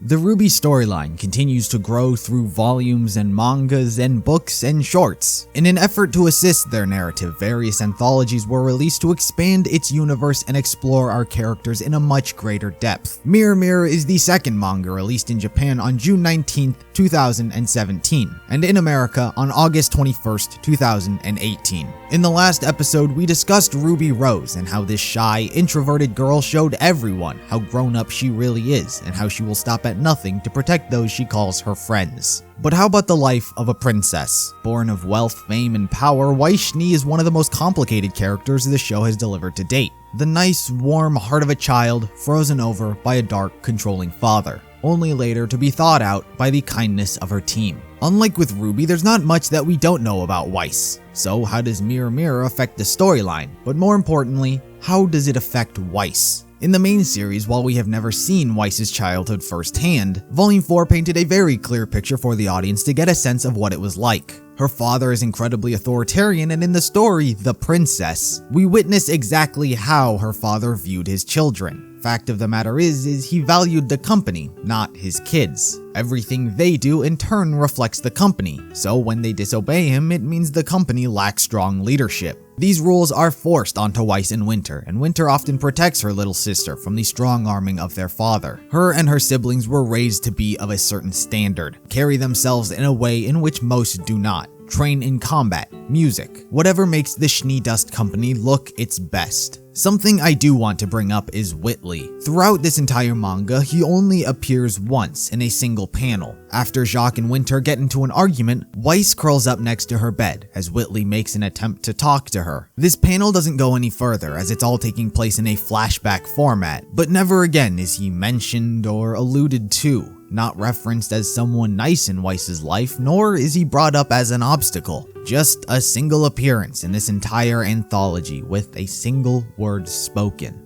The RWBY storyline continues to grow through volumes and mangas and books and shorts. In an effort to assist their narrative, various anthologies were released to expand its universe and explore our characters in a much greater depth. Mirror Mirror is the second manga released in Japan on June 19th, 2017, and in America on August 21st, 2018. In the last episode, we discussed Ruby Rose and how this shy, introverted girl showed everyone how grown up she really is and how she will stop at nothing to protect those she calls her friends. But how about the life of a princess? Born of wealth, fame, and power, Weiss Schnee is one of the most complicated characters the show has delivered to date. The nice, warm heart of a child frozen over by a dark, controlling father, only later to be thawed out by the kindness of her team. Unlike with RWBY, there's not much that we don't know about Weiss. So how does Mirror Mirror affect the storyline? But more importantly, how does it affect Weiss? In the main series, while we have never seen Weiss's childhood firsthand, Volume 4 painted a very clear picture for the audience to get a sense of what it was like. Her father is incredibly authoritarian, and in the story, The Princess, we witness exactly how her father viewed his children. Fact of the matter is he valued the company, not his kids. Everything they do in turn reflects the company, so when they disobey him, it means the company lacks strong leadership. These rules are forced onto Weiss and Winter often protects her little sister from the strong-arming of their father. Her and her siblings were raised to be of a certain standard, carry themselves in a way in which most do not, train in combat, music, whatever makes the Schnee Dust Company look its best. Something I do want to bring up is Whitley. Throughout this entire manga, he only appears once in a single panel. After Jacques and Winter get into an argument, Weiss curls up next to her bed as Whitley makes an attempt to talk to her. This panel doesn't go any further as it's all taking place in a flashback format, but never again is he mentioned or alluded to. Not referenced as someone nice in Weiss's life, nor is he brought up as an obstacle. Just a single appearance in this entire anthology with a single word spoken.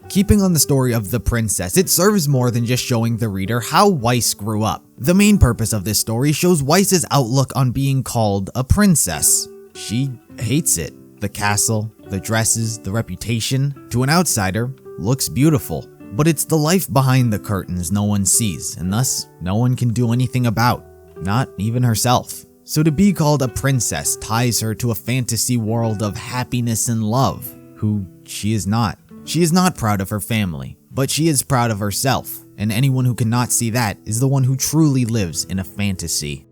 Keeping on the story of the princess, it serves more than just showing the reader how Weiss grew up. The main purpose of this story shows Weiss's outlook on being called a princess. She hates it. The castle, the dresses, the reputation, to an outsider, looks beautiful. But it's the life behind the curtains no one sees, and thus no one can do anything about, not even herself. So to be called a princess ties her to a fantasy world of happiness and love, who she is not. She is not proud of her family, but she is proud of herself, and anyone who cannot see that is the one who truly lives in a fantasy.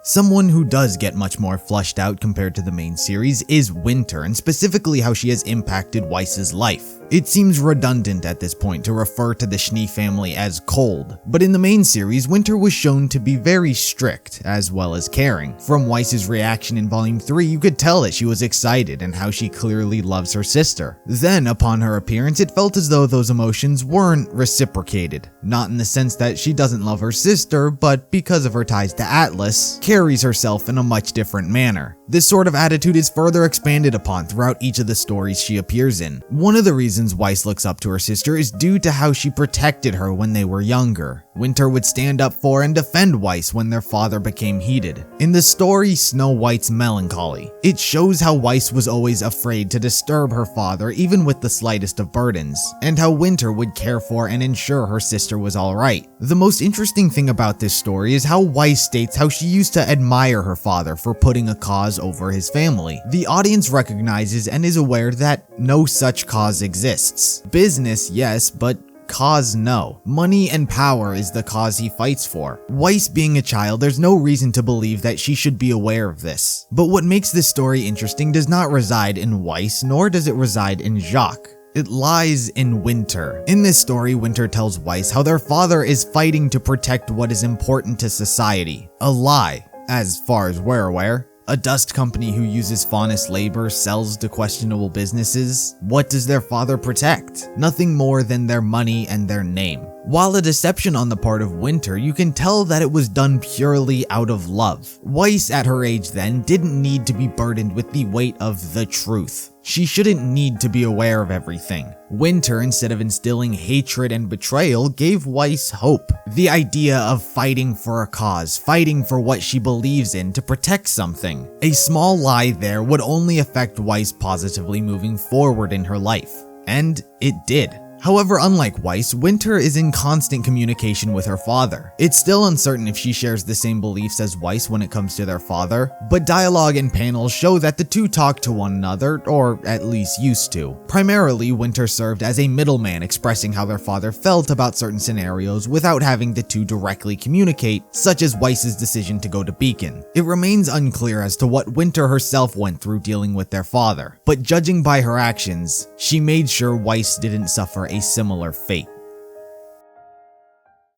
Someone who does get much more fleshed out compared to the main series is Winter, and specifically how she has impacted Weiss's life. It seems redundant at this point to refer to the Schnee family as cold, but in the main series, Winter was shown to be very strict, as well as caring. From Weiss's reaction in Volume 3, you could tell that she was excited and how she clearly loves her sister. Then, upon her appearance, it felt as though those emotions weren't reciprocated. Not in the sense that she doesn't love her sister, but because of her ties to Atlas, carries herself in a much different manner. This sort of attitude is further expanded upon throughout each of the stories she appears in. One of the reasons Weiss looks up to her sister is due to how she protected her when they were younger. Winter would stand up for and defend Weiss when their father became heated. In the story Snow White's Melancholy, it shows how Weiss was always afraid to disturb her father even with the slightest of burdens, and how Winter would care for and ensure her sister was alright. The most interesting thing about this story is how Weiss states how she used to admire her father for putting a cause over his family. The audience recognizes and is aware that no such cause exists. Business, yes, but cause, no. Money and power is the cause he fights for. Weiss being a child, there's no reason to believe that she should be aware of this. But what makes this story interesting does not reside in Weiss, nor does it reside in Jacques. It lies in Winter. In this story, Winter tells Weiss how their father is fighting to protect what is important to society. A lie, as far as we're aware. A dust company who uses faunus labor sells to questionable businesses. What does their father protect? Nothing more than their money and their name. While a deception on the part of Winter, you can tell that it was done purely out of love. Weiss, at her age then, didn't need to be burdened with the weight of the truth. She shouldn't need to be aware of everything. Winter, instead of instilling hatred and betrayal, gave Weiss hope. The idea of fighting for a cause, fighting for what she believes in to protect something. A small lie there would only affect Weiss positively moving forward in her life. And it did. However, unlike Weiss, Winter is in constant communication with her father. It's still uncertain if she shares the same beliefs as Weiss when it comes to their father, but dialogue and panels show that the two talk to one another, or at least used to. Primarily, Winter served as a middleman expressing how their father felt about certain scenarios without having the two directly communicate, such as Weiss's decision to go to Beacon. It remains unclear as to what Winter herself went through dealing with their father, but judging by her actions, she made sure Weiss didn't suffer a similar fate.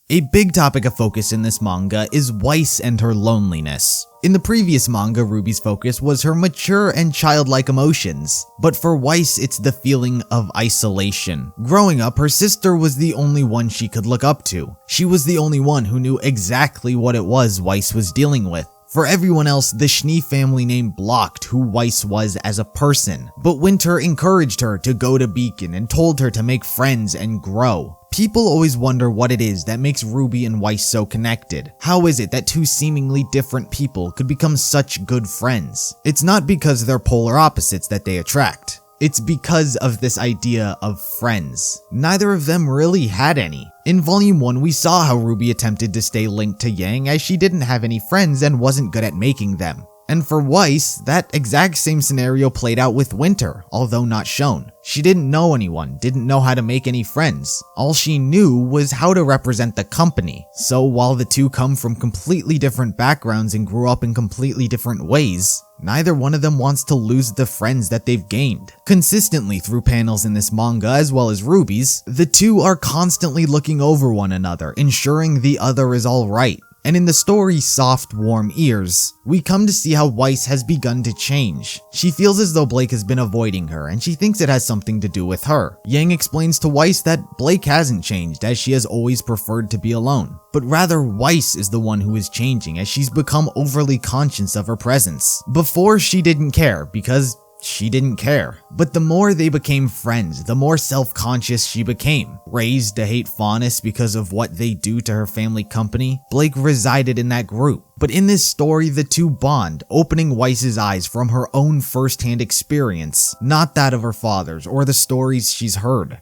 A big topic of focus in this manga is Weiss and her loneliness. In the previous manga, RWBY's focus was her mature and childlike emotions, but for Weiss it's the feeling of isolation. Growing up, her sister was the only one she could look up to. She was the only one who knew exactly what it was Weiss was dealing with. For everyone else, the Schnee family name blocked who Weiss was as a person, but Winter encouraged her to go to Beacon and told her to make friends and grow. People always wonder what it is that makes RWBY and Weiss so connected. How is it that two seemingly different people could become such good friends? It's not because they're polar opposites that they attract. It's because of this idea of friends. Neither of them really had any. In Volume 1, we saw how RWBY attempted to stay linked to Yang as she didn't have any friends and wasn't good at making them. And for Weiss, that exact same scenario played out with Winter, although not shown. She didn't know anyone, didn't know how to make any friends. All she knew was how to represent the company. So while the two come from completely different backgrounds and grew up in completely different ways, neither one of them wants to lose the friends that they've gained. Consistently through panels in this manga as well as RWBY's, the two are constantly looking over one another, ensuring the other is alright. And in the story Soft Warm Ears, we come to see how Weiss has begun to change. She feels as though Blake has been avoiding her, and she thinks it has something to do with her. Yang explains to Weiss that Blake hasn't changed, as she has always preferred to be alone. But rather, Weiss is the one who is changing, as she's become overly conscious of her presence. Before, she didn't care, because she didn't care. But the more they became friends, the more self-conscious she became. Raised to hate Faunus because of what they do to her family company, Blake resided in that group. But in this story, the two bond, opening Weiss's eyes from her own first-hand experience, not that of her father's or the stories she's heard.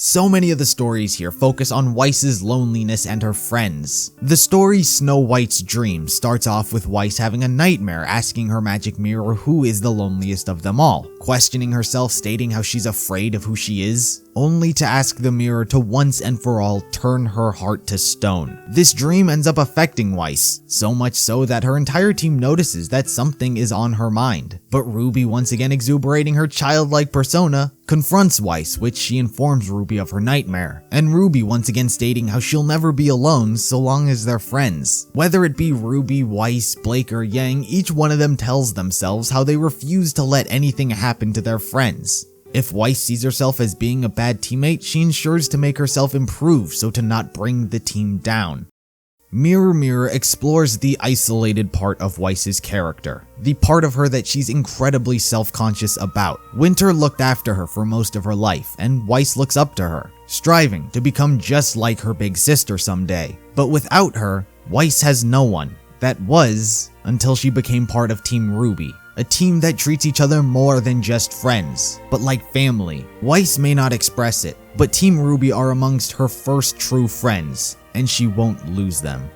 So many of the stories here focus on Weiss's loneliness and her friends. The story Snow White's Dream starts off with Weiss having a nightmare asking her magic mirror who is the loneliest of them all, questioning herself, stating how she's afraid of who she is, only to ask the mirror to once and for all turn her heart to stone. This dream ends up affecting Weiss, so much so that her entire team notices that something is on her mind. But RWBY, once again exuberating her childlike persona, confronts Weiss, which she informs RWBY of her nightmare, and RWBY once again stating how she'll never be alone so long as they're friends. Whether it be RWBY, Weiss, Blake, or Yang, each one of them tells themselves how they refuse to let anything happen to their friends. If Weiss sees herself as being a bad teammate, she ensures to make herself improve so to not bring the team down. Mirror Mirror explores the isolated part of Weiss's character, the part of her that she's incredibly self-conscious about. Winter looked after her for most of her life, and Weiss looks up to her, striving to become just like her big sister someday. But without her, Weiss has no one. That was, until she became part of Team RWBY. A team that treats each other more than just friends, but like family. Weiss may not express it, but Team RWBY are amongst her first true friends, and she won't lose them.